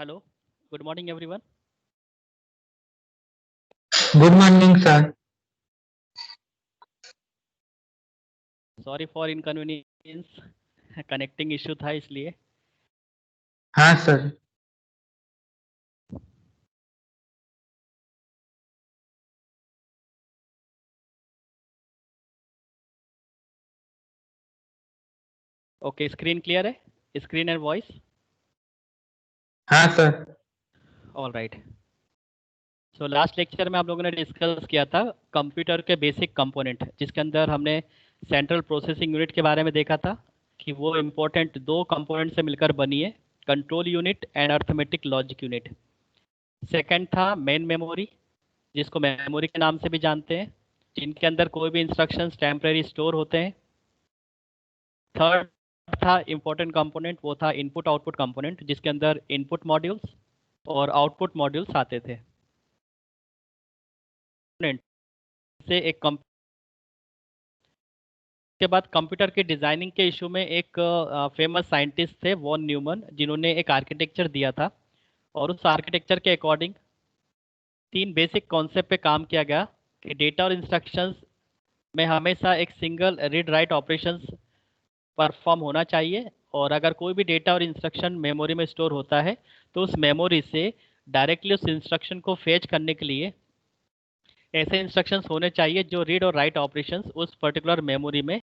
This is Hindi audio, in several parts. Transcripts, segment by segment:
Hello. Good morning, everyone. Good morning, sir. Sorry for inconvenience. Connecting issue था इसलिए. हाँ सर. ओके, स्क्रीन क्लियर है? Screen and voice. हाँ sir. All right. So last lecture में आप लोगों ने डिस्कस किया था कंप्यूटर के बेसिक कंपोनेंट, जिसके अंदर हमने सेंट्रल प्रोसेसिंग यूनिट के बारे में देखा था कि वो इम्पोर्टेंट दो कंपोनेंट से मिलकर बनी है, control unit and arithmetic logic unit. Second था मेन मेमोरी, जिसको मेमोरी के नाम से भी जानते हैं, जिनके अंदर कोई भी इंस्ट्रक्शंस टेम्परेरी स्टोर होते हैं. थर्ड था इम्पोर्टेंट कंपोनेंट, वो था इनपुट आउटपुट कंपोनेंट, जिसके अंदर इनपुट मॉड्यूल्स और आउटपुट मॉड्यूल्स आते थे. से एक के बाद कंप्यूटर के डिज़ाइनिंग के इशू में एक फेमस साइंटिस्ट थे वॉन न्यूमन, जिन्होंने एक आर्किटेक्चर दिया था, और उस आर्किटेक्चर के अकॉर्डिंग तीन बेसिक कॉन्सेप्ट पे काम किया गया कि डेटा और इंस्ट्रक्शंस में हमेशा एक single read write operations perform होना चाहिए, और अगर कोई भी डेटा और इंस्ट्रक्शन मेमोरी में स्टोर होता है तो उस मेमोरी से डायरेक्टली उस इंस्ट्रक्शन को फेच करने के लिए ऐसे इंस्ट्रक्शंस होने चाहिए जो रीड और राइट ऑपरेशंस उस पर्टिकुलर मेमोरी में.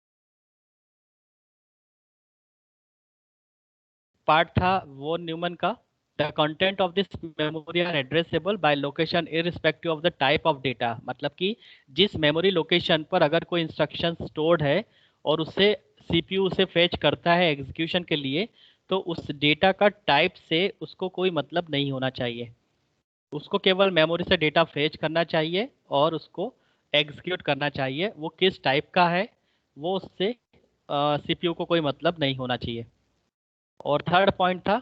पार्ट था वो न्यूमन का, the content of this memory are addressable by location irrespective of the type of data. मतलब कि जिस मेमोरी लोकेशन पर अगर कोई इंस्ट्रक्शन स्टोर्ड है और उससे सीपीयू उसे फेच करता है एग्जीक्यूशन के लिए, तो उस डेटा का टाइप से उसको कोई मतलब नहीं होना चाहिए. उसको केवल मेमोरी से डेटा फेच करना चाहिए और उसको एग्जीक्यूट करना चाहिए. वो किस टाइप का है वो उससे सीपीयू को कोई मतलब नहीं होना चाहिए. और थर्ड पॉइंट था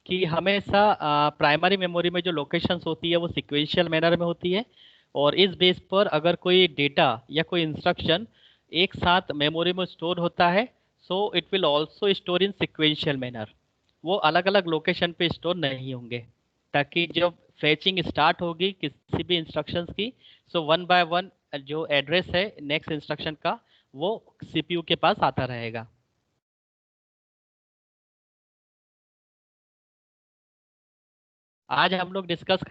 कि हमेशा प्राइमरी मेमोरी में जो लोकेशंस होती है वो सिक्वेंशियल मैनर में होती है, और इस बेस पर अगर कोई डेटा या कोई इंस्ट्रक्शन एक साथ मेमोरी में स्टोर होता है, so it will also store in sequential manner. वो अलग अलग लोकेशन पे स्टोर नहीं होंगे, ताकि जब फेचिंग स्टार्ट होगी किसी भी इंस्ट्रक्शंस की, सो वन बाय वन जो एड्रेस है नेक्स्ट इंस्ट्रक्शन का वो सीपीयू के पास आता रहेगा. आज हम लोग डिस्कस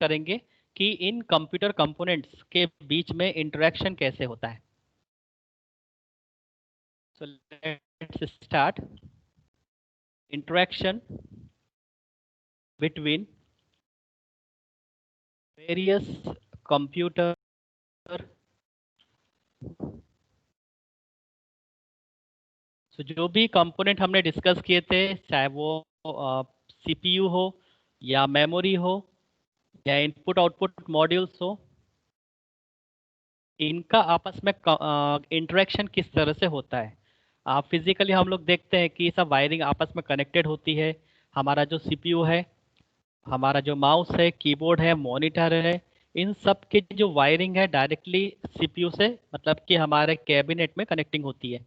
करेंगे कि इन कंप्यूटर कंपोनेंट्स के बीच में इंटरेक्शन कैसे होता है. So let's start. Interaction between various computer. So जो भी कंपोनेंट हमने डिस्कस किए थे, चाहे वो सीपीयू हो या मेमोरी हो या इनपुट आउटपुट मॉड्यूल्स हो, इनका आपस में इंटरेक्शन किस तरह से होता है. फिजिकली हम लोग देखते हैं कि सब वायरिंग आपस में कनेक्टेड होती है. हमारा जो सीपीयू है, हमारा जो माउस है, कीबोर्ड है, मॉनिटर है, इन सब की जो वायरिंग है डायरेक्टली सीपीयू से, मतलब कि हमारे कैबिनेट में कनेक्टिंग होती है.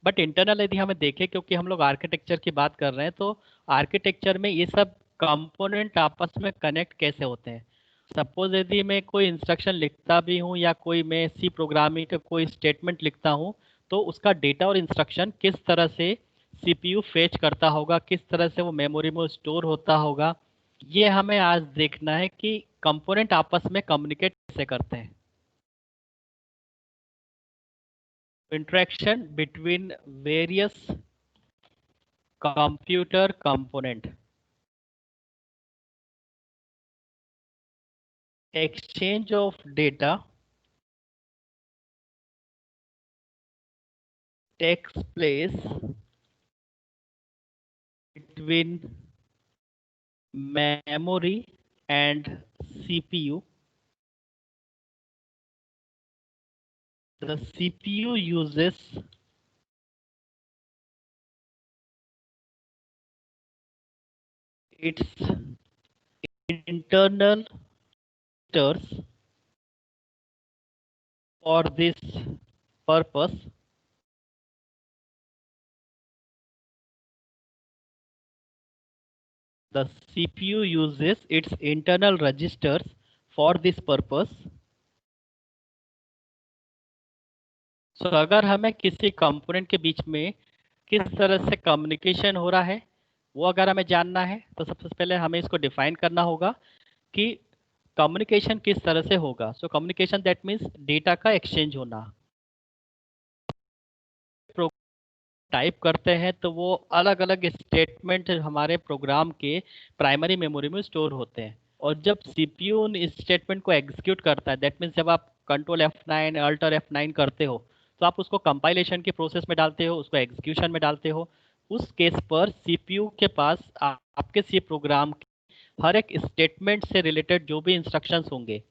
बट इंटरनल यदि हमें देखें, क्योंकि हम लोग आर्किटेक्चर की बात कर रहे हैं, तो आर्किटेक्चर में ये सब कंपोनेंट आपस में कनेक्ट कैसे होते हैं. सपोज यदि मैं कोई इंस्ट्रक्शन लिखता भी हूँ या कोई मैं सी प्रोग्रामिंग का कोई स्टेटमेंट लिखता हूँ, तो उसका डेटा और इंस्ट्रक्शन किस तरह से सीपीयू फेच करता होगा, किस तरह से वो मेमोरी में स्टोर होता होगा, ये हमें आज देखना है कि कंपोनेंट आपस में कम्युनिकेट कैसे करते हैं. Interaction between various computer component. Exchange of data takes place between memory and CPU. The CPU uses its internal registers for this purpose. The CPU uses its internal registers for this purpose. So अगर हमें किसी कंपोनेंट के बीच में किस तरह से कम्युनिकेशन हो रहा है वो अगर हमें जानना है तो सबसे पहले हमें इसको डिफाइन करना होगा कि कम्युनिकेशन किस तरह से होगा. So communication that means data का एक्सचेंज होना. टाइप करते हैं तो वो अलग अलग स्टेटमेंट हमारे प्रोग्राम के प्राइमरी मेमोरी में स्टोर होते हैं. और जब सीपीयू उन स्टेटमेंट को एग्जीक्यूट करता है दैट मीन्स जब आप कंट्रोल F9 अल्टर F9 करते हो तो आप उसको कंपाइलेशन की प्रोसेस में डालते हो, उसको एग्जीक्यूशन में डालते हो. उस केस पर सीपीयू के पास आपके सी प्रोग्राम हर एक स्टेटमेंट से रिलेटेड जो भी इंस्ट्रक्शंस होंगे,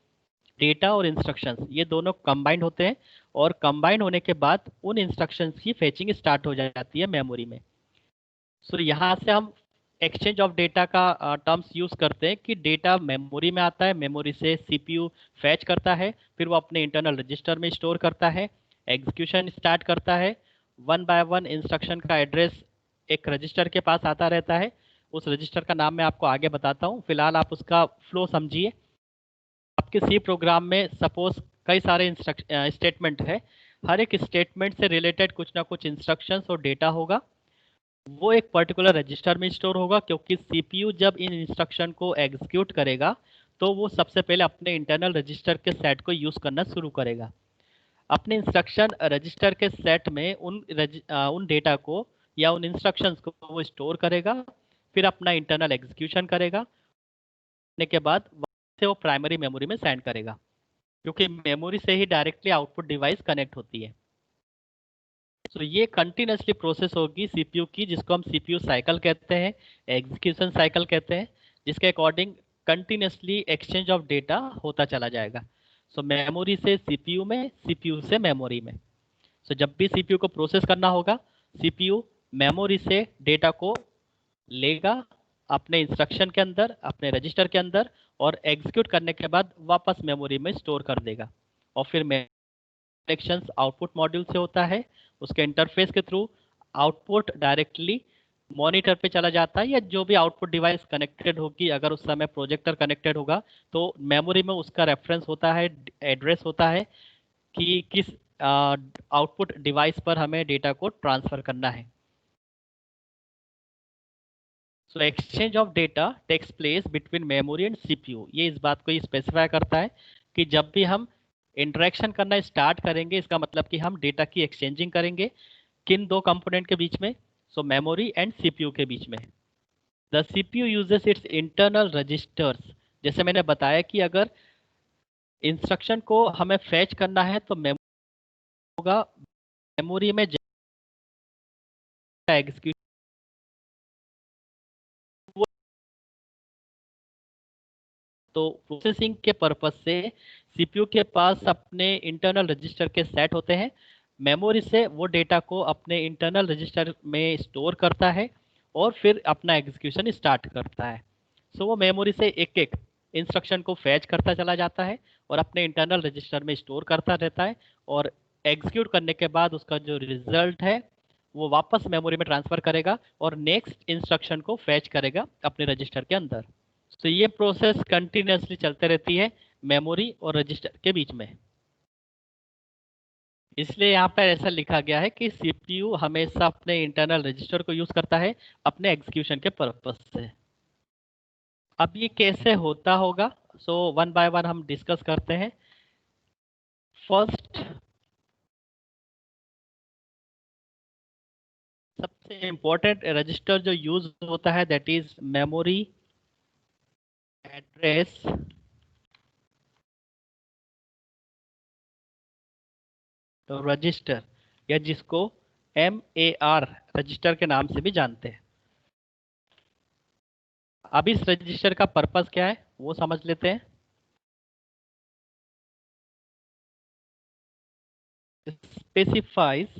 डेटा और इंस्ट्रक्शंस ये दोनों कंबाइंड होते हैं. और कंबाइंड होने के बाद उन इंस्ट्रक्शंस की फेचिंग स्टार्ट हो जाती है मेमोरी में. सो यहाँ से हम एक्सचेंज ऑफ डेटा का टर्म्स यूज करते हैं कि डेटा मेमोरी में आता है, मेमोरी से सीपीयू फैच करता है, फिर वो अपने इंटरनल रजिस्टर में स्टोर करता है, एग्जीक्यूशन स्टार्ट करता है. वन बाय वन इंस्ट्रक्शन का एड्रेस एक रजिस्टर के पास आता रहता है. उस रजिस्टर का नाम मैं आपको आगे बताता हूँ, फिलहाल आप उसका फ्लो समझिए. आपके सी प्रोग्राम में सपोज कई सारे स्टेटमेंट है. हर एक स्टेटमेंट से रिलेटेड कुछ ना कुछ इंस्ट्रक्शंस और डेटा होगा. वो एक पर्टिकुलर रजिस्टर में स्टोर होगा क्योंकि सीपीयू जब इन इंस्ट्रक्शन को एग्जीक्यूट करेगा तो वो सबसे पहले अपने इंटरनल रजिस्टर के सेट को यूज़ करना शुरू करेगा. अपने इंस्ट्रक्शन रजिस्टर के सेट में उन डेटा को या उन इंस्ट्रक्शंस को वो स्टोर करेगा, फिर अपना इंटरनल एग्जीक्यूशन करेगा. करने के बाद वहाँ से वो प्राइमरी मेमोरी में सेंड करेगा क्योंकि मेमोरी से ही डायरेक्टली आउटपुट डिवाइस कनेक्ट होती है. तो ये कंटिन्यूसली प्रोसेस होगी सीपीयू की, जिसको हम सीपीयू साइकिल कहते हैं, एग्जीक्यूशन साइकिल कहते हैं, जिसके according continuously exchange of data होता चला जाएगा. सो मेमोरी से सीपीयू में, सीपीयू से मेमोरी में. सो जब भी सीपीयू को प्रोसेस करना होगा, सीपीयू मेमोरी से डेटा को लेगा अपने इंस्ट्रक्शन के अंदर, अपने रजिस्टर के अंदर, और एग्जीक्यूट करने के बाद वापस मेमोरी में स्टोर कर देगा. और फिर कनेक्शंस आउटपुट मॉड्यूल से होता है, उसके इंटरफेस के थ्रू आउटपुट डायरेक्टली मॉनिटर पे चला जाता है, या जो भी आउटपुट डिवाइस कनेक्टेड होगी, अगर उस समय प्रोजेक्टर कनेक्टेड होगा तो मेमोरी में उसका रेफरेंस होता है, एड्रेस होता है कि किस आउटपुट डिवाइस पर हमें डेटा को ट्रांसफर करना है. So exchange of data takes place between memory and CPU. ये इस बात को ही स्पेसिफाई करता है कि जब भी हम इंटरेक्शन करना स्टार्ट करेंगे इसका मतलब कि हम डेटा की एक्सचेंजिंग करेंगे. किन दो कंपोनेंट के बीच में? सो मेमोरी एंड सीपीयू के बीच में. The CPU uses its internal registers. जैसे मैंने बताया कि अगर इंस्ट्रक्शन को हमें फैच करना है तो मेमोरी होगा, मेमोरी में एग्जीक्यूट. तो प्रोसेसिंग के पर्पज से सीपीयू के पास अपने इंटरनल रजिस्टर के सेट होते हैं. मेमोरी से वो डेटा को अपने इंटरनल रजिस्टर में स्टोर करता है और फिर अपना एग्जीक्यूशन स्टार्ट करता है. सो वो मेमोरी से एक एक इंस्ट्रक्शन को फैच करता चला जाता है और अपने इंटरनल रजिस्टर में स्टोर करता रहता है. और एग्जीक्यूट करने के बाद उसका जो रिजल्ट है वो वापस मेमोरी में ट्रांसफ़र करेगा और नेक्स्ट इंस्ट्रक्शन को फैच करेगा अपने रजिस्टर के अंदर. तो ये प्रोसेस कंटिन्यूसली चलते रहती है मेमोरी और रजिस्टर के बीच में. इसलिए यहाँ पर ऐसा लिखा गया है कि सीपीयू हमेशा अपने इंटरनल रजिस्टर को यूज करता है अपने एग्जीक्यूशन के पर्पस से. अब ये कैसे होता होगा, सो वन बाय वन हम डिस्कस करते हैं. फर्स्ट, सबसे इम्पोर्टेंट रजिस्टर जो यूज होता है that is memory address register, या जिसको MAR रजिस्टर के नाम से भी जानते हैं. अब इस रजिस्टर का पर्पस क्या है वो समझ लेते हैं. Specifies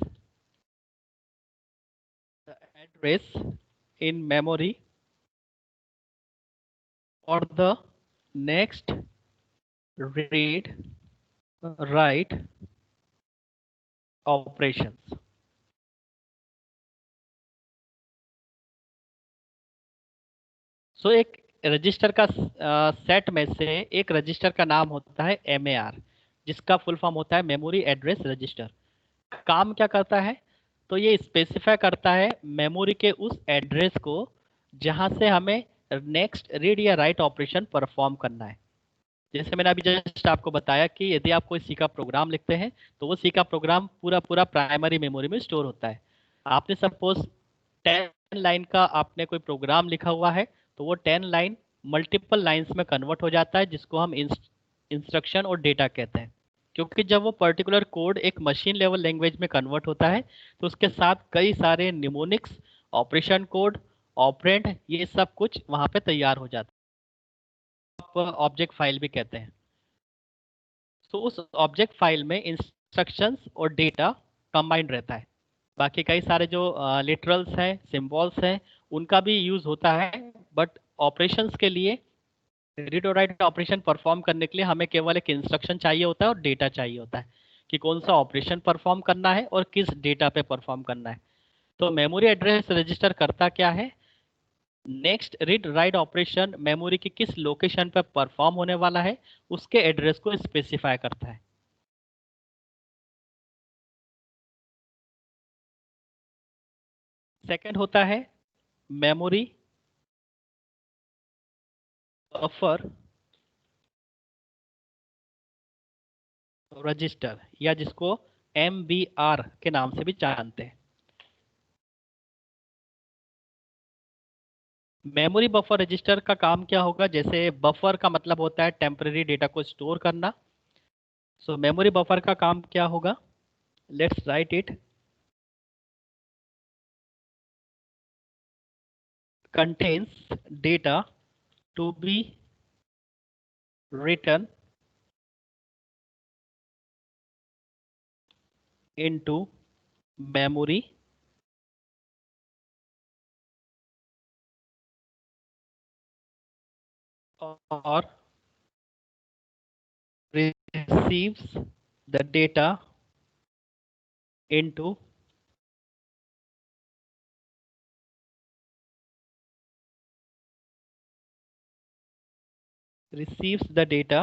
the address in memory और the next read write operations. So एक रजिस्टर का सेट में से एक रजिस्टर का नाम होता है MAR, जिसका फुल फॉर्म होता है मेमोरी एड्रेस रजिस्टर। काम क्या करता है? तो ये स्पेसिफाई करता है मेमोरी के उस एड्रेस को जहां से हमें नेक्स्ट रीड या राइट ऑपरेशन परफॉर्म करना है। जैसे मैंने अभी जस्ट आपको बताया कि यदि आप कोई सी का प्रोग्राम लिखते हैं तो वो सी का प्रोग्राम पूरा पूरा प्राइमरी मेमोरी में स्टोर होता है। आपने सपोज 10 लाइन का आपने कोई प्रोग्राम लिखा हुआ है, तो वो 10 लाइन मल्टीपल लाइंस में कन्वर्ट हो जाता है, जिसको हम इंस्ट्रक्शन और डेटा कहते हैं। क्योंकि जब वो पर्टिकुलर कोड एक मशीन लेवल लैंग्वेज में कन्वर्ट होता है तो उसके साथ कई सारे निमोनिक्स, ऑपरेशन कोड, ऑपरेंड, ये सब कुछ वहाँ पे तैयार हो जाता है। आप ऑब्जेक्ट फाइल भी कहते हैं। तो उस ऑब्जेक्ट फाइल में इंस्ट्रक्शंस और डेटा कंबाइंड रहता है। बाकी कई सारे जो लिटरल्स हैं, सिंबल्स हैं, उनका भी यूज़ होता है, बट ऑपरेशंस के लिए, रीड और राइट ऑपरेशन परफॉर्म करने के लिए हमें केवल एक इंस्ट्रक्शन चाहिए होता है और डेटा चाहिए होता है कि कौन सा ऑपरेशन परफॉर्म करना है और किस डेटा पे परफॉर्म करना है। तो मेमोरी एड्रेस रजिस्टर करता क्या है? Next read write operation memory की किस लोकेशन पे परफॉर्म होने वाला है उसके एड्रेस को स्पेसिफाई करता है। सेकंड होता है मेमोरी बफर रजिस्टर, या जिसको MBR के नाम से भी जानते हैं। मेमोरी बफर रजिस्टर का काम क्या होगा? जैसे बफर का मतलब होता है टेम्पररी डेटा को स्टोर करना। सो मेमोरी बफर का काम क्या होगा? Let's write it. Contains data to be written into memory or receives the data into receives the data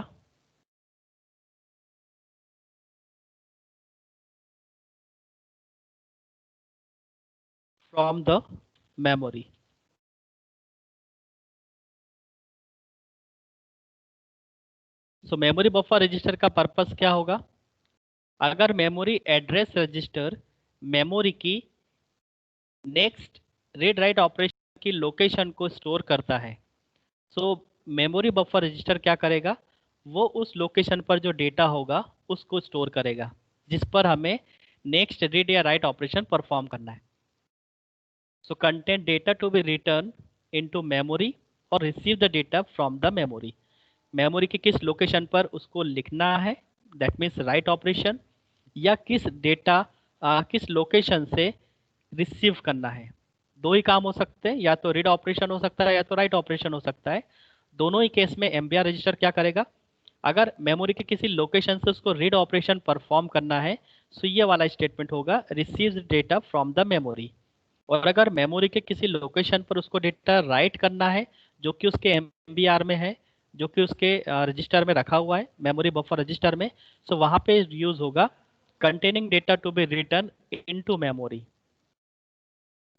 from the memory। So memory buffer register का पर्पस क्या होगा? अगर मेमोरी एड्रेस रजिस्टर मेमोरी की नेक्स्ट रीड राइट ऑपरेशन की लोकेशन को स्टोर करता है, सो मेमोरी बफर रजिस्टर क्या करेगा? वो उस लोकेशन पर जो डेटा होगा उसको स्टोर करेगा जिस पर हमें नेक्स्ट रीड या राइट ऑपरेशन परफॉर्म करना है। So content data to be written into memory और receive the data from the memory. Memory की किस लोकेशन पर उसको लिखना है, दैट मीन्स राइट ऑपरेशन, या किस डेटा किस लोकेशन से रिसीव करना है। दो ही काम हो सकते हैं, या तो रीड ऑपरेशन हो सकता है या तो राइट ऑपरेशन हो सकता है। दोनों ही केस में MBR रजिस्टर क्या करेगा? अगर मेमोरी के किसी लोकेशन से उसको रीड ऑपरेशन परफॉर्म करना है, तो ये वाला स्टेटमेंट होगा receive data from the memory. और अगर मेमोरी के किसी लोकेशन पर उसको डेटा राइट करना है जो कि उसके MBR में है, जो कि उसके रजिस्टर में रखा हुआ है, मेमोरी बफर रजिस्टर में, सो वहाँ पे यूज होगा containing data to be written into memory.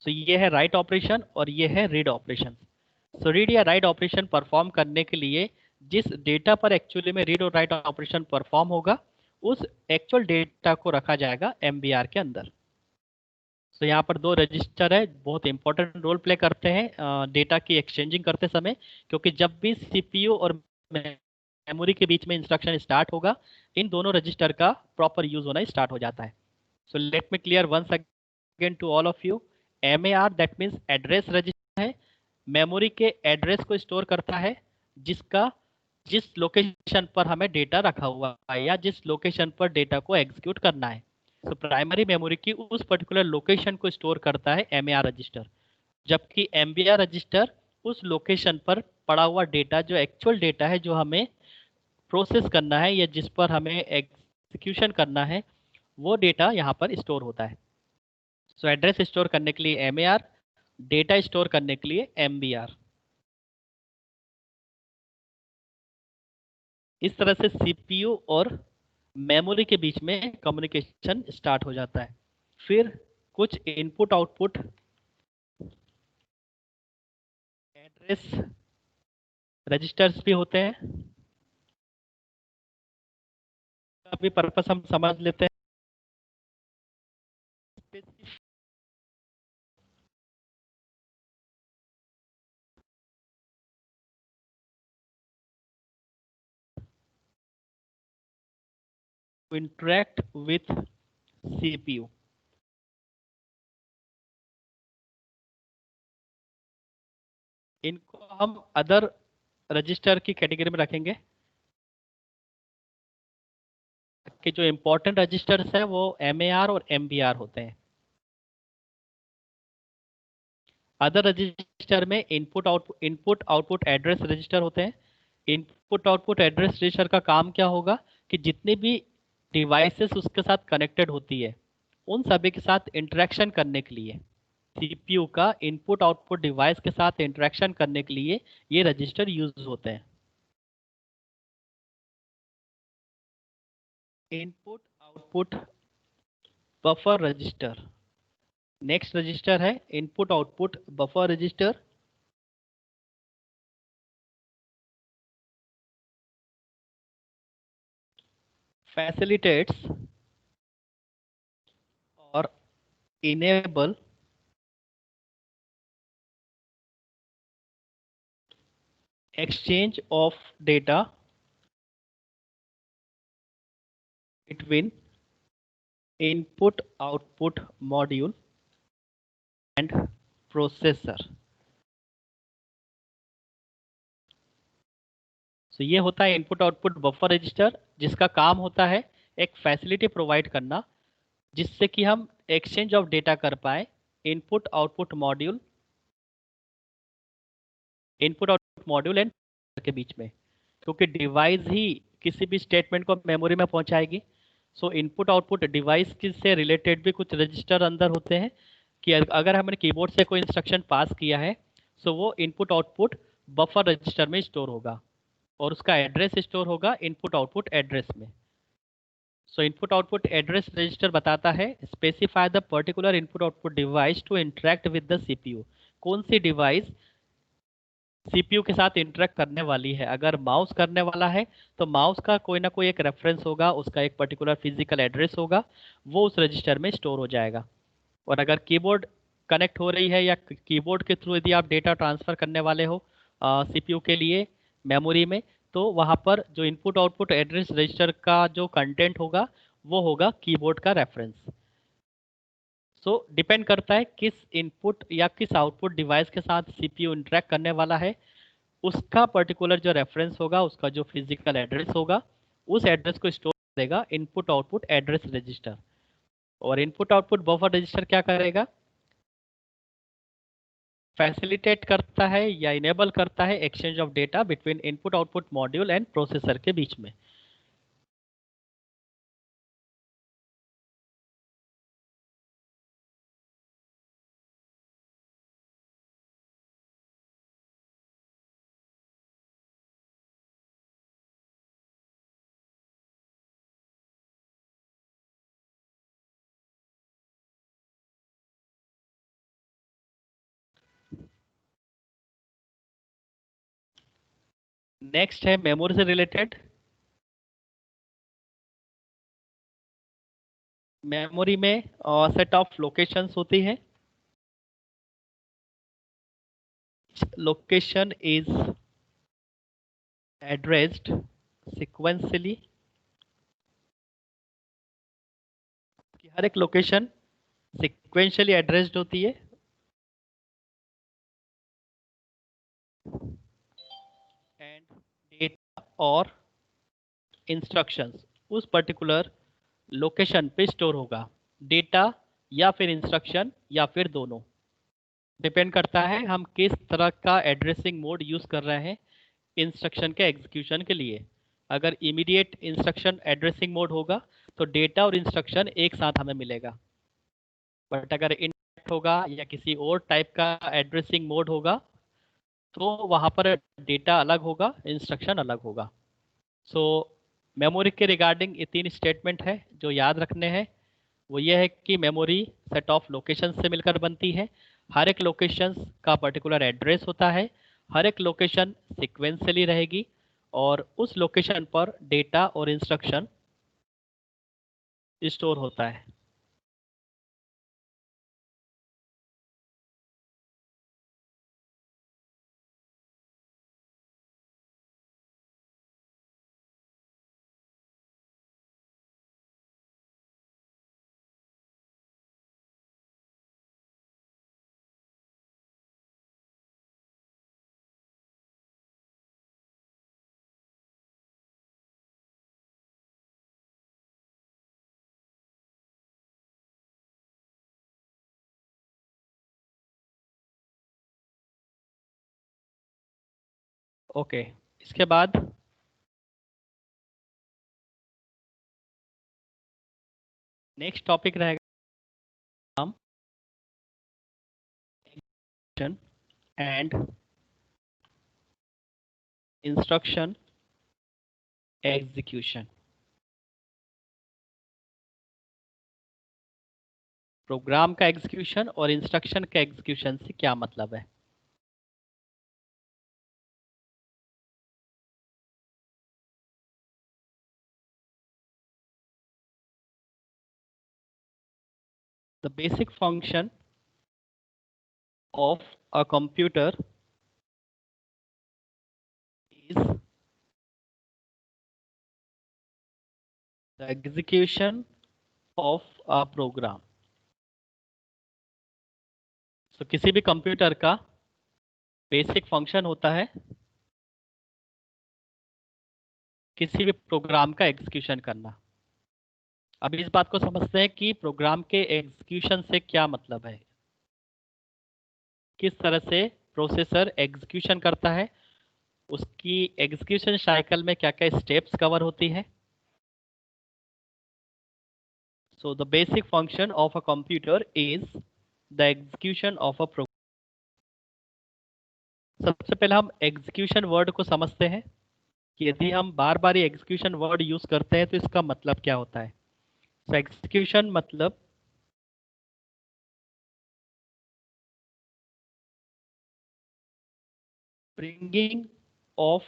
So ये है राइट ऑपरेशन और ये है रीड ऑपरेशन। सो रीड या राइट ऑपरेशन परफॉर्म करने के लिए जिस डेटा पर एक्चुअली में रीड और राइट ऑपरेशन परफॉर्म होगा उस एक्चुअल डेटा को रखा जाएगा MBR के अंदर। तो यहाँ पर दो रजिस्टर है, बहुत इंपॉर्टेंट रोल प्ले करते हैं डेटा की एक्सचेंजिंग करते समय, क्योंकि जब भी CPU और मेमोरी के बीच में इंस्ट्रक्शन स्टार्ट होगा इन दोनों रजिस्टर का प्रॉपर यूज होना स्टार्ट हो जाता है। So let me clear once again to all of you. MAR that means address register है, मेमोरी के एड्रेस को स्टोर करता है जिसका जिस लोकेशन पर हमें डेटा रखा हुआ है या जिस लोकेशन पर डेटा को एग्जीक्यूट करना है। तो प्राइमरी मेमोरी की उस पर्टिकुलर लोकेशन को स्टोर करता है MAR रजिस्टर, जबकि MBR रजिस्टर उस लोकेशन पर पड़ा हुआ डेटा, जो एक्चुअल डेटा है जो हमें प्रोसेस करना है या जिस पर हमें एग्जीक्यूशन करना है, वो डेटा यहाँ पर स्टोर होता है। सो एड्रेस स्टोर करने के लिए MAR, डेटा स्टोर करने के लिए MBR। इस तरह से सीपीयू और मेमोरी के बीच में कम्युनिकेशन स्टार्ट हो जाता है। फिर कुछ इनपुट आउटपुट एड्रेस रजिस्टर्स भी होते हैं। अभी पर्पस हम समझ लेते हैं। इंटरेक्ट विथ सीपीयू, इनको हम अदर रजिस्टर की कैटेगरी में रखेंगे कि जो इम्पोर्टेंट रजिस्टर्स है वो एमएआर और एमबीआर होते हैं। अदर रजिस्टर में इनपुट आउटपुट एड्रेस रजिस्टर होते हैं। इनपुट आउटपुट एड्रेस रजिस्टर का काम क्या होगा कि जितनी भी डिवाइसेस उसके साथ कनेक्टेड होती है उन सभी के साथ इंटरेक्शन करने के लिए, सीपीयू का इनपुट आउटपुट डिवाइस के साथ इंटरेक्शन करने के लिए ये रजिस्टर यूज होते हैं। Input output buffer register, next register है input output buffer register. Facilitates और enable exchange of data between input output module and processor। तो ये होता है इनपुट आउटपुट बफर रजिस्टर, जिसका काम होता है एक फैसिलिटी प्रोवाइड करना जिससे कि हम एक्सचेंज ऑफ डेटा कर पाए इनपुट आउटपुट मॉड्यूल एंड के बीच में, क्योंकि डिवाइस ही किसी भी स्टेटमेंट को मेमोरी में पहुंचाएगी। सो इनपुट आउटपुट डिवाइस से रिलेटेड भी कुछ रजिस्टर अंदर होते हैं कि अगर हमने कीबोर्ड से कोई इंस्ट्रक्शन पास किया है सो वो इनपुट आउटपुट बफर रजिस्टर में स्टोर होगा और उसका एड्रेस स्टोर होगा इनपुट आउटपुट एड्रेस में। So input output address register बताता है specify the particular input output device to interact with the CPU. कौन सी डिवाइस सीपीयू के साथ इंटरेक्ट करने वाली है। अगर माउस करने वाला है तो माउस का कोई ना कोई एक रेफरेंस होगा, उसका एक पर्टिकुलर फिजिकल एड्रेस होगा, वो उस रजिस्टर में स्टोर हो जाएगा। और अगर कीबोर्ड कनेक्ट हो रही है या कीबोर्ड के थ्रू यदि आप डेटा ट्रांसफ़र करने वाले हो सीपीयू के लिए मेमोरी में, तो वहाँ पर जो इनपुट आउटपुट एड्रेस रजिस्टर का जो कंटेंट होगा वो होगा कीबोर्ड का रेफरेंस। सो डिपेंड करता है किस इनपुट या किस आउटपुट डिवाइस के साथ सीपीयू इंटरेक्ट करने वाला है, उसका पर्टिकुलर जो रेफरेंस होगा, उसका जो फिजिकल एड्रेस होगा, उस एड्रेस को स्टोर करेगा इनपुट आउटपुट एड्रेस रजिस्टर। और इनपुट आउटपुट बफर रजिस्टर क्या करेगा, फैसिलिटेट करता है या इनेबल करता है exchange of data between input output module and processor के बीच में। नेक्स्ट है मेमोरी से रिलेटेड। मेमोरी में सेट ऑफ लोकेशंस होती है। लोकेशन इज एड्रेस्ड सिक्वेंसली, हर एक लोकेशन सिक्वेंशियली एड्रेस्ड होती है। एंड डेटा और इंस्ट्रक्शंस उस पर्टिकुलर लोकेशन पे स्टोर होगा, डेटा या फिर इंस्ट्रक्शन या फिर दोनों, डिपेंड करता है हम किस तरह का एड्रेसिंग मोड यूज़ कर रहे हैं इंस्ट्रक्शन के एग्जीक्यूशन के लिए। अगर इमीडिएट इंस्ट्रक्शन एड्रेसिंग मोड होगा तो डेटा और इंस्ट्रक्शन एक साथ हमें मिलेगा, बट अगर इनडायरेक्ट होगा या किसी और टाइप का एड्रेसिंग मोड होगा तो वहाँ पर डेटा अलग होगा, इंस्ट्रक्शन अलग होगा। सो मेमोरी के रिगार्डिंग ये 3 स्टेटमेंट है जो याद रखने हैं। वो ये है कि मेमोरी सेट ऑफ लोकेशन से मिलकर बनती है। हर एक लोकेशन का पर्टिकुलर एड्रेस होता है। हर एक लोकेशन सिक्वेंशियली रहेगी और उस लोकेशन पर डेटा और इंस्ट्रक्शन स्टोर होता है। ओके, इसके बाद नेक्स्ट टॉपिक रहेगा हम एंड इंस्ट्रक्शन एग्जीक्यूशन। प्रोग्राम का एग्जीक्यूशन और इंस्ट्रक्शन का एग्जीक्यूशन से क्या मतलब है? The basic function of a computer is the execution of a program. तो किसी भी कंप्यूटर का बेसिक फंक्शन होता है किसी भी प्रोग्राम का एग्जीक्यूशन करना। अब इस बात को समझते हैं कि प्रोग्राम के एग्जीक्यूशन से क्या मतलब है, किस तरह से प्रोसेसर एग्जीक्यूशन करता है, उसकी एग्जीक्यूशन साइकिल में क्या क्या स्टेप्स कवर होती है। So the basic function of a computer is the execution of a program. सबसे पहले हम एग्जीक्यूशन वर्ड को समझते हैं कि यदि हम बार बार ये एग्जीक्यूशन वर्ड यूज करते हैं तो इसका मतलब क्या होता है। सो एग्जीक्यूशन मतलब bringing of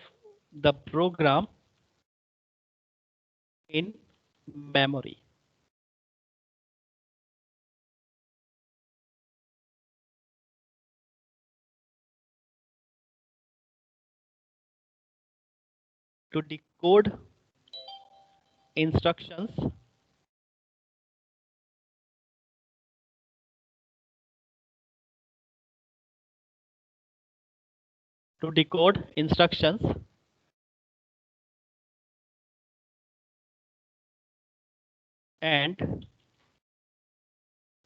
the program in memory। to decode instructions to decode instructions and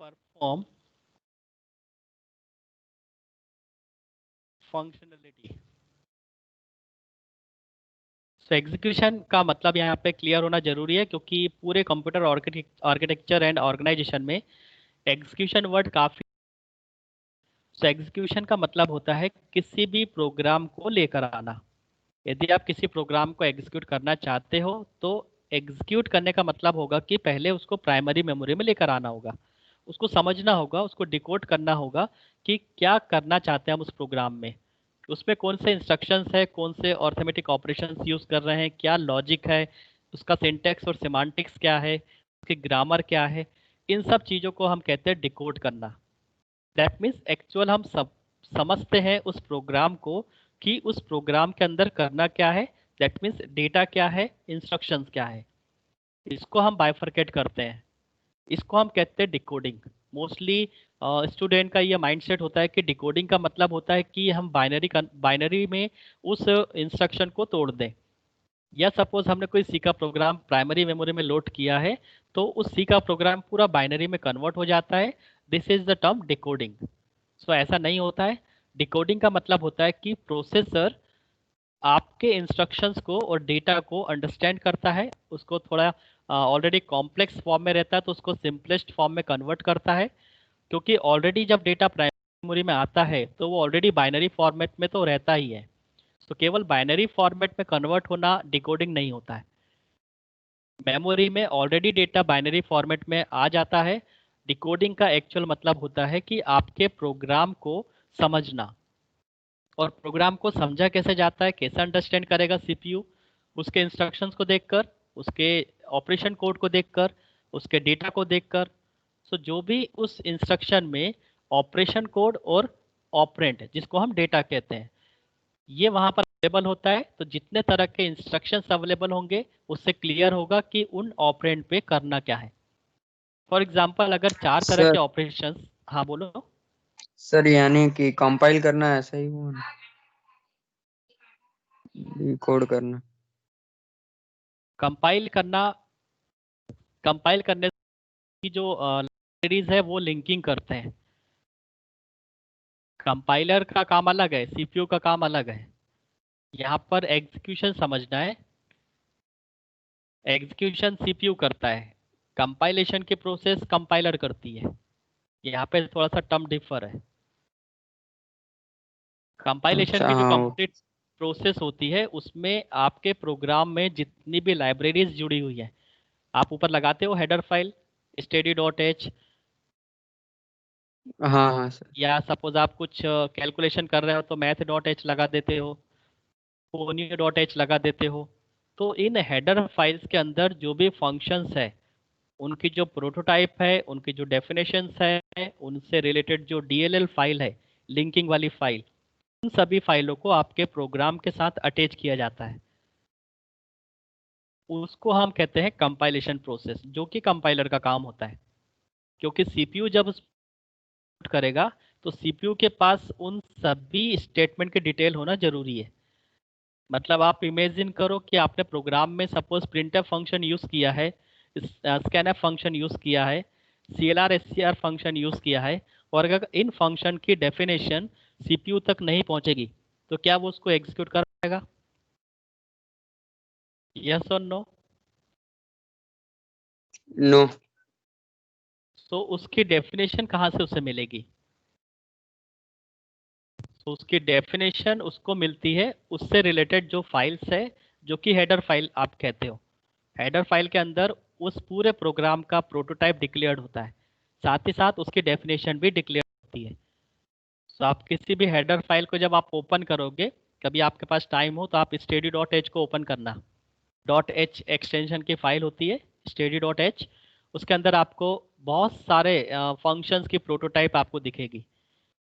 perform functionality। So execution का मतलब यहाँ पे क्लियर होना जरूरी है क्योंकि पूरे कंप्यूटर आर्किटेक्चर एंड ऑर्गेनाइजेशन में एग्जीक्यूशन वर्ड काफी। सो एग्जीक्यूशन का मतलब होता है किसी भी प्रोग्राम को लेकर आना। यदि आप किसी प्रोग्राम को एग्जीक्यूट करना चाहते हो तो एग्जीक्यूट करने का मतलब होगा कि पहले उसको प्राइमरी मेमोरी में लेकर आना होगा, उसको समझना होगा, उसको डिकोड करना होगा कि क्या करना चाहते हैं हम उस प्रोग्राम में, उसमें कौन से इंस्ट्रक्शंस है, कौन से अर्थमेटिक ऑपरेशंस यूज़ कर रहे हैं, क्या लॉजिक है, उसका सिंटैक्स और सिमांटिक्स क्या है, उसकी ग्रामर क्या है। इन सब चीज़ों को हम कहते हैं डिकोड करना। दैट मीन्स एक्चुअल हम सब समझते हैं उस प्रोग्राम को कि उस प्रोग्राम के अंदर करना क्या है। दैट मीन्स डेटा क्या है, इंस्ट्रक्शंस क्या है, इसको हम बाइफरकेट करते हैं। इसको हम कहते हैं डिकोडिंग। मोस्टली स्टूडेंट का ये माइंडसेट होता है कि डिकोडिंग का मतलब होता है कि हम बाइनरी में उस इंस्ट्रक्शन को तोड़ दें। या सपोज हमने कोई सी का प्रोग्राम प्राइमरी मेमोरी में लोड किया है तो उस सी का प्रोग्राम पूरा बाइनरी में कन्वर्ट हो जाता है। This is the term decoding. So ऐसा नहीं होता है। डिकोडिंग का मतलब होता है कि प्रोसेसर आपके इंस्ट्रक्शंस को और डेटा को अंडरस्टैंड करता है, उसको थोड़ा ऑलरेडी कॉम्प्लेक्स फॉर्म में रहता है तो उसको सिंपलेस्ट फॉर्म में कन्वर्ट करता है। क्योंकि ऑलरेडी जब डेटा प्राइमरी मेमोरी में आता है तो वो ऑलरेडी बाइनरी फॉर्मेट में तो रहता ही है। तो केवल बाइनरी फॉर्मेट में कन्वर्ट होना डिकोडिंग नहीं होता है। मेमोरी में ऑलरेडी डेटा बाइनरी फॉर्मेट में आ जाता है। डिकोडिंग का एक्चुअल मतलब होता है कि आपके प्रोग्राम को समझना। और प्रोग्राम को समझा कैसे जाता है, कैसे अंडरस्टैंड करेगा सीपीयू? उसके इंस्ट्रक्शंस को देखकर, उसके ऑपरेशन कोड को देखकर, उसके डेटा को देखकर। सो जो भी उस इंस्ट्रक्शन में ऑपरेशन कोड और ऑपरेंड, जिसको हम डेटा कहते हैं, ये वहां पर अवेलेबल होता है, तो जितने तरह के इंस्ट्रक्शंस अवेलेबल होंगे उससे क्लियर होगा कि उन ऑपरेंड पे करना क्या है। फॉर एग्जांपल अगर 4 तरह सर के ऑपरेशंस। हाँ बोलो। सर यानी कि कंपाइल करना ऐसा ही हुआ, कोड करना। कंपाइल करना, कंपाइल करने की जो लाइब्रेरीज है वो लिंकिंग करते हैं। कंपाइलर का काम अलग है, सीपीयू का काम अलग है। यहाँ पर एग्जीक्यूशन समझना है। एग्जीक्यूशन सीपीयू करता है, कंपाइलेशन की प्रोसेस कंपाइलर करती है। यहाँ पे थोड़ा सा टर्म डिफर है। कंपाइलेशन अच्छा की जो हाँ कंप्लीट प्रोसेस होती है उसमें आपके प्रोग्राम में जितनी भी लाइब्रेरीज जुड़ी हुई है, आप ऊपर लगाते हो हेडर फाइल std.h, हाँ हाँ सर। या सपोज आप कुछ कैलकुलेशन कर रहे हो तो math.h लगा देते हो, ponyo.h लगा देते हो। तो इन हेडर फाइल्स के अंदर जो भी फंक्शंस है, उनकी जो प्रोटोटाइप है, उनकी जो डेफिनेशंस है, उनसे रिलेटेड जो डीएलएल फाइल है, लिंकिंग वाली फाइल, उन सभी फाइलों को आपके प्रोग्राम के साथ अटैच किया जाता है। उसको हम कहते हैं कंपाइलेशन प्रोसेस, जो कि कंपाइलर का काम होता है। क्योंकि सीपीयू जब करेगा तो सीपीयू के पास उन सभी स्टेटमेंट की डिटेल होना जरूरी है। मतलब आप इमेजिन करो कि आपने प्रोग्राम में सपोज printf फंक्शन यूज़ किया है, scanf फंक्शन यूज़ किया है, clr scr फंक्शन यूज़ किया है, और अगर इन फंक्शन की डेफिनेशन सीपीयू तक नहीं पहुंचेगी तो क्या वो उसको एग्जीक्यूट कर पाएगा? यस और नो? नो। तो उसकी डेफिनेशन कहाँ से उसे मिलेगी? तो उसकी डेफिनेशन उसको मिलती है उससे रिलेटेड जो फाइल्स है, जो कि हेडर फाइल आप कहते हो। हेडर फाइल के अंदर उस पूरे प्रोग्राम का प्रोटोटाइप डिक्लेयर्ड होता है, साथ ही साथ उसकी डेफिनेशन भी डिक्लेयर होती है। तो आप किसी भी हेडर फाइल को जब आप ओपन करोगे, कभी आपके पास टाइम हो तो आप std.h को ओपन करना। डॉट एच एक्सटेंशन की फाइल होती है std.h। उसके अंदर आपको बहुत सारे फंक्शंस की प्रोटोटाइप आपको दिखेगी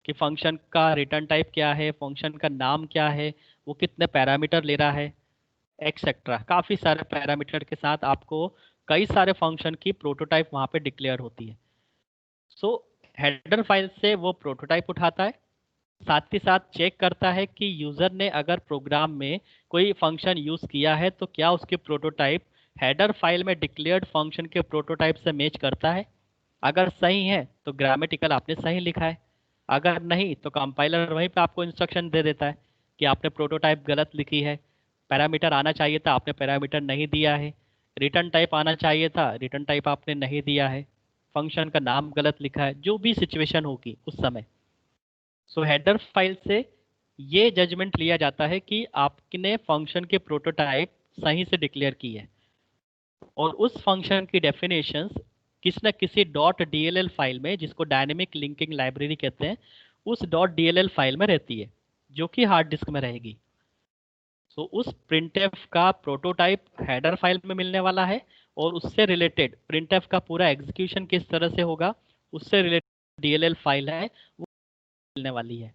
कि फंक्शन का रिटर्न टाइप क्या है, फंक्शन का नाम क्या है, वो कितने पैरामीटर ले रहा है, एक्सेट्रा। काफ़ी सारे पैरामीटर के साथ आपको कई सारे फंक्शन की प्रोटोटाइप वहाँ पे डिक्लेयर होती है। सो हेडर फाइल से वो प्रोटोटाइप उठाता है, साथ ही साथ चेक करता है कि यूज़र ने अगर प्रोग्राम में कोई फंक्शन यूज़ किया है तो क्या उसकी प्रोटोटाइप हेडर फाइल में डिक्लेयर्ड फंक्शन के प्रोटोटाइप से मैच करता है। अगर सही है तो ग्रामेटिकल आपने सही लिखा है, अगर नहीं तो कंपाइलर वहीं पे आपको इंस्ट्रक्शन दे देता है कि आपने प्रोटोटाइप गलत लिखी है, पैरामीटर आना चाहिए था आपने पैरामीटर नहीं दिया है, रिटर्न टाइप आना चाहिए था रिटर्न टाइप आपने नहीं दिया है, फंक्शन का नाम गलत लिखा है, जो भी सिचुएशन होगी उस समय। सो हेडर फाइल से ये जजमेंट लिया जाता है कि आपने फंक्शन के प्रोटोटाइप सही से डिक्लेयर की है, और उस फंक्शन की डेफिनेशंस किसी न किसी डॉट डीएलएल फाइल में, जिसको डायनेमिक लिंकिंग लाइब्रेरी कहते हैं, उस डॉट डीएलएल फाइल में रहती है, जो कि हार्ड डिस्क में रहेगी। सो उस printf का प्रोटोटाइप हेडर फाइल में मिलने वाला है, और उससे रिलेटेड printf का पूरा एग्जीक्यूशन किस तरह से होगा, उससे रिलेटेड डीएलएल फाइल है वो मिलने वाली है।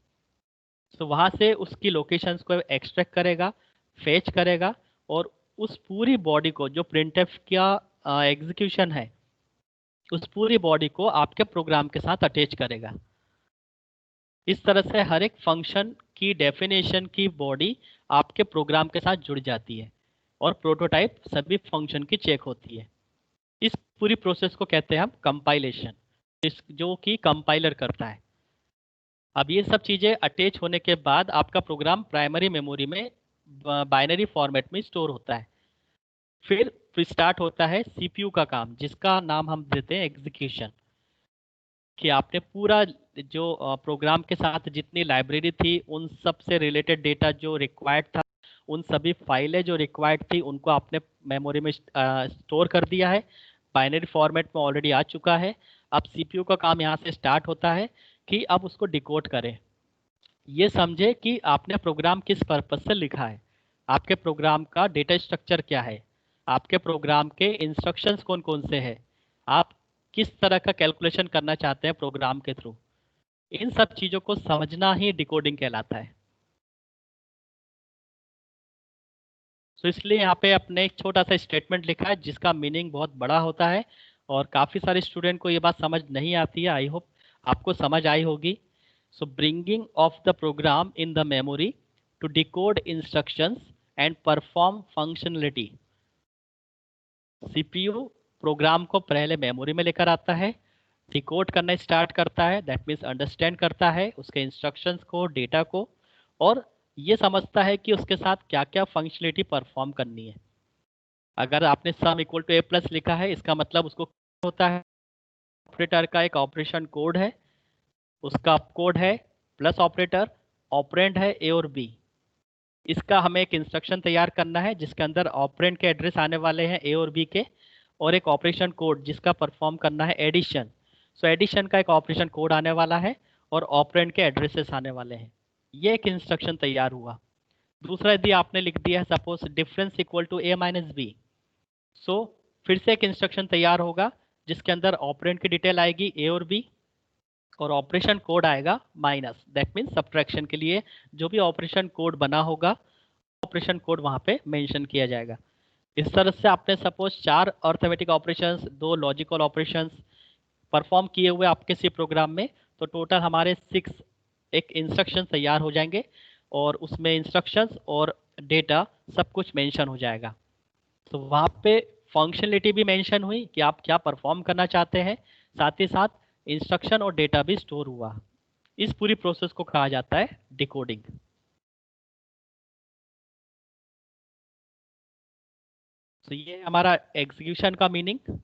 तो वहाँ से उसकी लोकेशंस को एक्सट्रैक्ट करेगा, फेच करेगा, और उस पूरी बॉडी को, जो printf का एग्जीक्यूशन है, उस पूरी बॉडी को आपके प्रोग्राम के साथ अटैच करेगा। इस तरह से हर एक फंक्शन की डेफिनेशन की बॉडी आपके प्रोग्राम के साथ जुड़ जाती है, और प्रोटोटाइप सभी फंक्शन की चेक होती है। इस पूरी प्रोसेस को कहते हैं हम कंपाइलेशन, इस जो कि कंपाइलर करता है। अब ये सब चीज़ें अटैच होने के बाद आपका प्रोग्राम प्राइमरी मेमोरी में बाइनरी फॉर्मेट में स्टोर होता है। फिर स्टार्ट होता है सीपीयू का काम, जिसका नाम हम देते हैं एग्जीक्यूशन। कि आपने पूरा जो प्रोग्राम के साथ जितनी लाइब्रेरी थी उन सब से रिलेटेड डेटा जो रिक्वायर्ड था, उन सभी फाइलें जो रिक्वायर्ड थी उनको आपने मेमोरी में स्टोर कर दिया है, बाइनरी फॉर्मेट में ऑलरेडी आ चुका है। अब सीपीयू का काम यहाँ से स्टार्ट होता है कि अब उसको डिकोड करें। ये समझे कि आपने प्रोग्राम किस पर्पज से लिखा है, आपके प्रोग्राम का डेटा स्ट्रक्चर क्या है, आपके प्रोग्राम के इंस्ट्रक्शंस कौन कौन से हैं, आप किस तरह का कैलकुलेशन करना चाहते हैं प्रोग्राम के थ्रू। इन सब चीज़ों को समझना ही डिकोडिंग कहलाता है। तो इसलिए यहाँ पे अपने एक छोटा सा स्टेटमेंट लिखा है जिसका मीनिंग बहुत बड़ा होता है और काफ़ी सारे स्टूडेंट को ये बात समझ नहीं आती है। आई होप आपको समझ आई होगी। So bringing of the program in the memory to decode instructions and perform functionality. CPU program को पहले मेमोरी में लेकर आता है, डिकोड करना स्टार्ट करता है, दैट मीन्स अंडरस्टैंड करता है उसके इंस्ट्रक्शंस को, डेटा को, और ये समझता है कि उसके साथ क्या क्या फंक्शनलिटी परफॉर्म करनी है। अगर आपने sum equal to A plus लिखा है, इसका मतलब उसको होता है ऑपरेटर का एक ऑपरेशन कोड है, उसका कोड है प्लस ऑपरेटर, ऑपरेंड है ए और बी। इसका हमें एक इंस्ट्रक्शन तैयार करना है जिसके अंदर ऑपरेंड के एड्रेस आने वाले हैं ए और बी के, और एक ऑपरेशन कोड जिसका परफॉर्म करना है एडिशन। सो एडिशन का एक ऑपरेशन कोड आने वाला है और ऑपरेंड के एड्रेसेस आने वाले हैं। ये एक इंस्ट्रक्शन तैयार हुआ। दूसरा, यदि आपने लिख दिया है suppose difference equal to a minus b, so फिर से एक इंस्ट्रक्शन तैयार होगा जिसके अंदर ऑपरेंड की डिटेल आएगी ए और बी, और ऑपरेशन कोड आएगा माइनस, दैट मीन्स सब्ट्रैक्शन के लिए जो भी ऑपरेशन कोड बना होगा ऑपरेशन कोड वहाँ पे मेंशन किया जाएगा। इस तरह से आपने suppose 4 arithmetic operations, 2 logical operations perform किए हुए आपके सी प्रोग्राम में, तो टोटल हमारे 6 एक इंस्ट्रक्शन तैयार हो जाएंगे और उसमें इंस्ट्रक्शंस और डेटा सब कुछ मेंशन हो जाएगा। तो वहाँ पे फंक्शनलिटी भी मेंशन हुई कि आप क्या परफॉर्म करना चाहते हैं, साथ ही साथ इंस्ट्रक्शन और डेटा भी स्टोर हुआ। इस पूरी प्रोसेस को कहा जाता है डिकोडिंग। तो ये हमारा एग्जीक्यूशन का मीनिंग।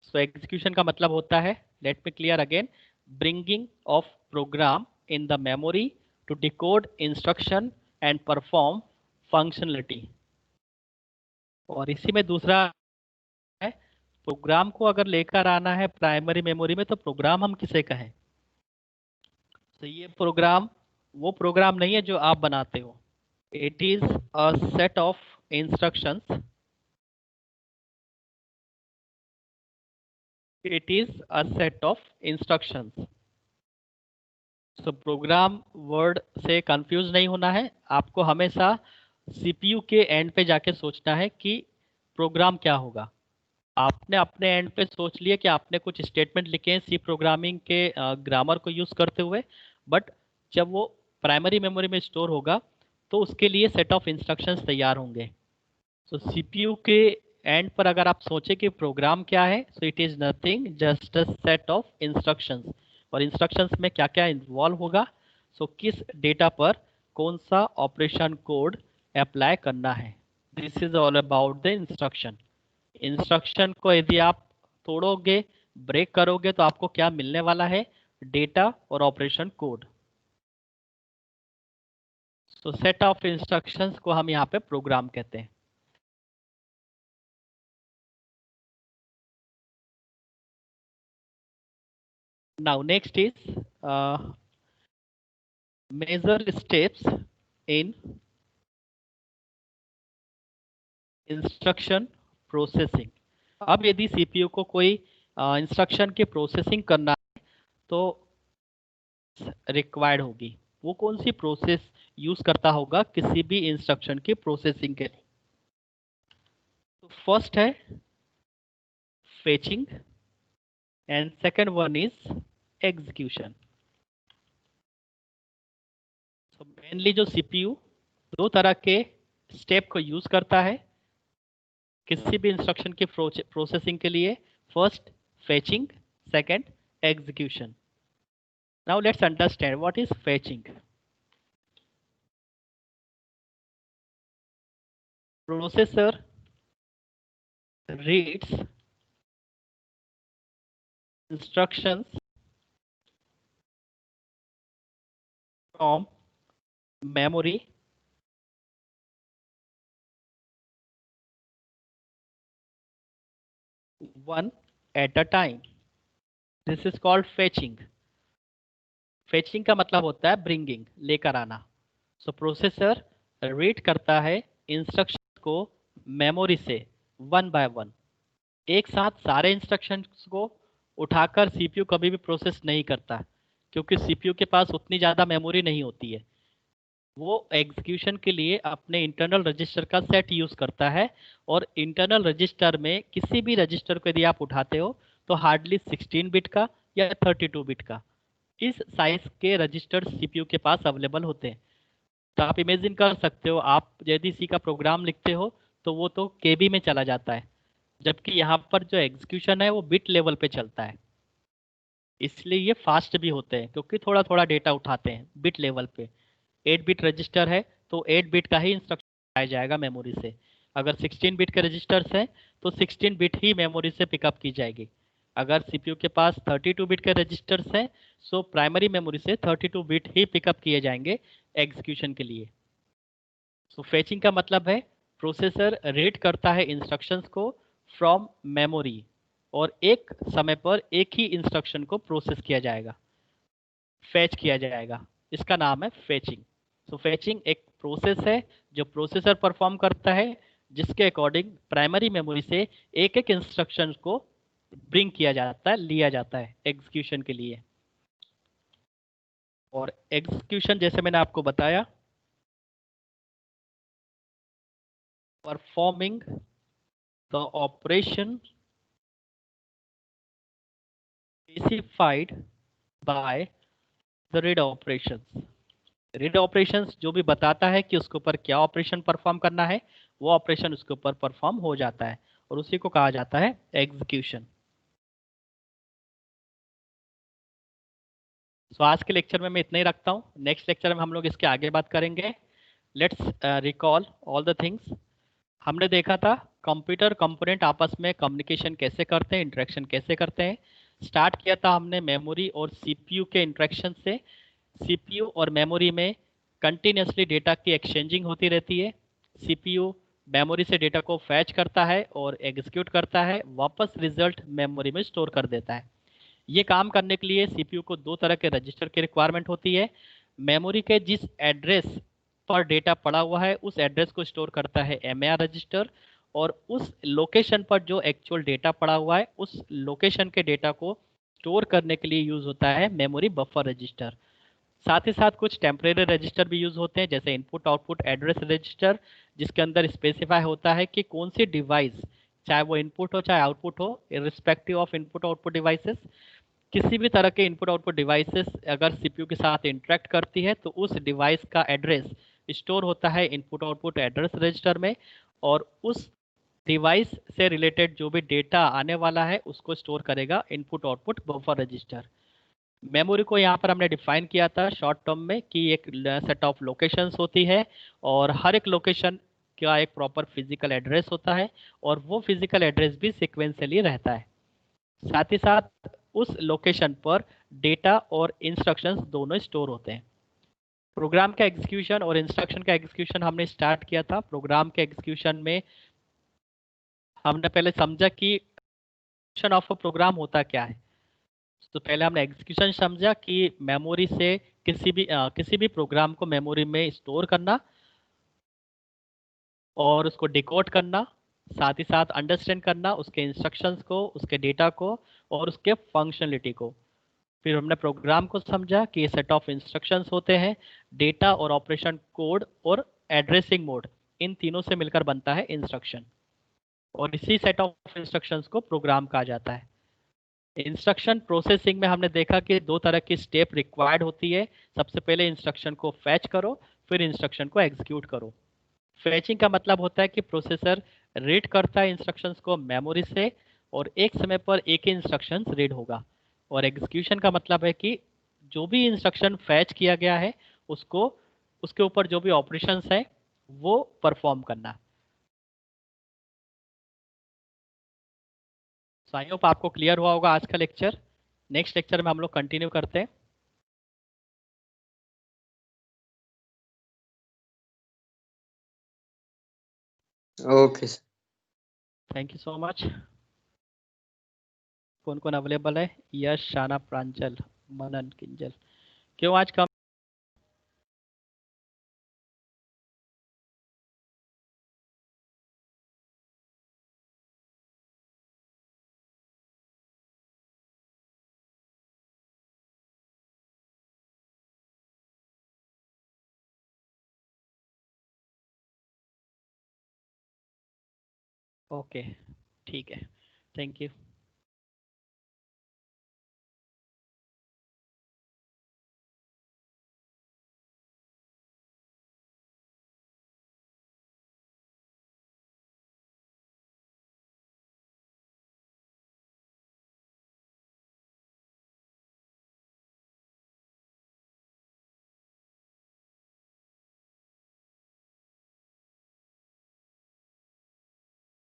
सो एग्जीक्यूशन का मतलब होता है, let me clear again, bringing of program in the memory to decode instruction and perform functionality. और इसी में दूसरा है, प्रोग्राम को अगर लेकर आना है प्राइमरी मेमोरी में तो प्रोग्राम हम किसे कहें। तो ये प्रोग्राम वो प्रोग्राम नहीं है जो आप बनाते हो, it is a set of instructions, it is a set of instructions. So program word से कंफ्यूज नहीं होना है, आपको हमेशा सीपीयू के एंड पे जाके सोचना है कि प्रोग्राम क्या होगा। आपने अपने एंड पे सोच लिया कि आपने कुछ स्टेटमेंट लिखे हैं सी प्रोग्रामिंग के ग्रामर को यूज़ करते हुए, बट जब वो प्राइमरी मेमोरी में स्टोर होगा तो उसके लिए सेट ऑफ इंस्ट्रक्शंस तैयार होंगे। सो सीपीयू के एंड पर अगर आप सोचें कि प्रोग्राम क्या है, so it is nothing just a set of instructions. और इंस्ट्रक्शंस में क्या क्या इन्वॉल्व होगा, सो किस डेटा पर कौन सा ऑपरेशन कोड अप्लाई करना है, this is all about the instruction. Instruction को यदि आप तोड़ोगे, ब्रेक करोगे, तो आपको क्या मिलने वाला है, डेटा और operation code. So set of instructions को हम यहाँ पे प्रोग्राम कहते हैं। Now next is major steps in instruction processing. अब यदि सीपीयू को कोई इंस्ट्रक्शन की प्रोसेसिंग करना है तो रिक्वायर्ड होगी, वो कौन सी प्रोसेस यूज करता होगा किसी भी इंस्ट्रक्शन की प्रोसेसिंग के लिए। तो फर्स्ट है fetching and second one is execution. तो मेनली जो सीपीयू दो तरह के स्टेप को यूज करता है किसी भी इंस्ट्रक्शन की प्रोसेसिंग के लिए। First fetching, second execution. Now let's understand what is fetching. Processor reads instructions from memory one at a time. This is called fetching. Fetching का मतलब होता है ब्रिंगिंग, लेकर आना। सो प्रोसेसर रीड करता है इंस्ट्रक्शन को मेमोरी से वन बाय वन। एक साथ सारे इंस्ट्रक्शंस को उठाकर सीपीयू कभी भी प्रोसेस नहीं करता, क्योंकि सीपीयू के पास उतनी ज़्यादा मेमोरी नहीं होती है। वो एग्जीक्यूशन के लिए अपने इंटरनल रजिस्टर का सेट यूज़ करता है, और इंटरनल रजिस्टर में किसी भी रजिस्टर को यदि आप उठाते हो तो हार्डली 16 बिट का या 32 बिट का इस साइज के रजिस्टर सीपीयू के पास अवेलेबल होते हैं। तो आप इमेजिन कर सकते हो, आप यदि सी का प्रोग्राम लिखते हो तो वो तो केबी में चला जाता है, जबकि यहाँ पर जो एग्जीक्यूशन है वो बिट लेवल पे चलता है। इसलिए ये फास्ट भी होते हैं, क्योंकि थोड़ा थोड़ा डेटा उठाते हैं बिट लेवल पे। 8 बिट रजिस्टर है तो 8 बिट का ही इंस्ट्रक्शन आया जाएगा मेमोरी से। अगर 16 बिट के रजिस्टर्स हैं तो 16 बिट ही मेमोरी से पिकअप की जाएगी। अगर सीपीयू के पास 32 बिट के रजिस्टर्स हैं सो प्राइमरी मेमोरी से 32 बिट ही पिकअप किए जाएंगे एग्जीक्यूशन के लिए। सो फेचिंग का मतलब है प्रोसेसर रीड करता है इंस्ट्रक्शंस को फ्रॉम मेमोरी, और एक समय पर एक ही इंस्ट्रक्शन को प्रोसेस किया जाएगा, फेच किया जाएगा। इसका नाम है फेचिंग। सो फेचिंग एक प्रोसेस है जो प्रोसेसर परफॉर्म करता है, जिसके अकॉर्डिंग प्राइमरी मेमोरी से एक एक इंस्ट्रक्शन को ब्रिंग किया जाता है, लिया जाता है एग्जीक्यूशन के लिए। और एग्जीक्यूशन जैसे मैंने आपको बताया, performing the operation specified by the read operations. Read operations जो भी बताता है कि उसके ऊपर क्या ऑपरेशन परफॉर्म करना है, वो ऑपरेशन उसके ऊपर परफॉर्म हो जाता है, और उसी को कहा जाता है एग्जीक्यूशन। सो आज के लेक्चर में मैं इतना ही रखता हूँ। नेक्स्ट लेक्चर में हम लोग इसके आगे बात करेंगे। Let's recall all the things. हमने देखा था कंप्यूटर कंपोनेंट आपस में कम्युनिकेशन कैसे करते हैं, इंटरेक्शन कैसे करते हैं। स्टार्ट किया था हमने मेमोरी और सीपीयू के इंटरेक्शन से। सीपीयू और मेमोरी में कंटिन्यूसली डेटा की एक्सचेंजिंग होती रहती है। सीपीयू मेमोरी से डेटा को फैच करता है और एग्जीक्यूट करता है, वापस रिजल्ट मेमोरी में स्टोर कर देता है। ये काम करने के लिए सीपीयू को दो तरह के रजिस्टर की रिक्वायरमेंट होती है। मेमोरी के जिस एड्रेस पर डेटा पड़ा हुआ है उस एड्रेस को स्टोर करता है एमएआर रजिस्टर, और उस लोकेशन पर जो एक्चुअल डेटा पड़ा हुआ है उस लोकेशन के डेटा को स्टोर करने के लिए यूज होता है मेमोरी बफर रजिस्टर। साथ ही साथ कुछ टेम्परेरी रजिस्टर भी यूज होते हैं, जैसे इनपुट आउटपुट एड्रेस रजिस्टर, जिसके अंदर स्पेसिफाई होता है कि कौन सी डिवाइस, चाहे वो इनपुट हो चाहे आउटपुट हो, irrespective of input output devices, किसी भी तरह के इनपुट आउटपुट डिवाइसेस अगर सीपीयू के साथ इंटरेक्ट करती है तो उस डिवाइस का एड्रेस स्टोर होता है इनपुट आउटपुट एड्रेस रजिस्टर में, और उस डिवाइस से रिलेटेड जो भी डेटा आने वाला है उसको स्टोर करेगा input output buffer register. Memory को यहाँ पर हमने डिफाइन किया था शॉर्ट टर्म में कि एक सेट ऑफ लोकेशंस होती है, और हर एक लोकेशन का एक प्रॉपर फिजिकल एड्रेस होता है, और वो फिजिकल एड्रेस भी सिक्वेंशियली रहता है। साथ ही साथ उस लोकेशन पर डेटा और इंस्ट्रक्शंस दोनों स्टोर होते हैं। प्रोग्राम का एग्जीक्यूशन और इंस्ट्रक्शन का एग्जीक्यूशन हमने स्टार्ट किया था। प्रोग्राम के एग्जीक्यूशन में हमने पहले समझा कि एग्जीक्यूशन ऑफ अ प्रोग्राम होता क्या है। तो पहले हमने एग्जीक्यूशन समझा कि मेमोरी से किसी भी प्रोग्राम को मेमोरी में स्टोर करना और उसको डिकोड करना, साथ ही साथ अंडरस्टैंड करना उसके इंस्ट्रक्शंस को, उसके डेटा को और उसके फंक्शनलिटी को। फिर हमने प्रोग्राम को समझा कि ये सेट ऑफ इंस्ट्रक्शंस होते हैं, डेटा और ऑपरेशन कोड और एड्रेसिंग मोड, इन तीनों से मिलकर बनता है इंस्ट्रक्शन, और इसी सेट ऑफ इंस्ट्रक्शंस को प्रोग्राम कहा जाता है। इंस्ट्रक्शन प्रोसेसिंग में हमने देखा कि दो तरह की स्टेप रिक्वायर्ड होती है। सबसे पहले इंस्ट्रक्शन को फैच करो, फिर इंस्ट्रक्शन को एग्जीक्यूट करो। फैचिंग का मतलब होता है कि प्रोसेसर रीड करता है इंस्ट्रक्शंस को मेमोरी से, और एक समय पर एक ही इंस्ट्रक्शन रीड होगा। और एग्जीक्यूशन का मतलब है कि जो भी इंस्ट्रक्शन फैच किया गया है उसको, उसके ऊपर जो भी ऑपरेशंस है वो परफॉर्म करना। सो आई होप आपको क्लियर हुआ होगा आज का लेक्चर। नेक्स्ट लेक्चर में हम लोग कंटिन्यू करते हैं। Okay sir. Thank you so much. कौन कौन अवेलेबल है? यश, शाना, प्रांजल, मनन, किंजल। क्यों आज कम? ओके, ठीक है, थैंक यू।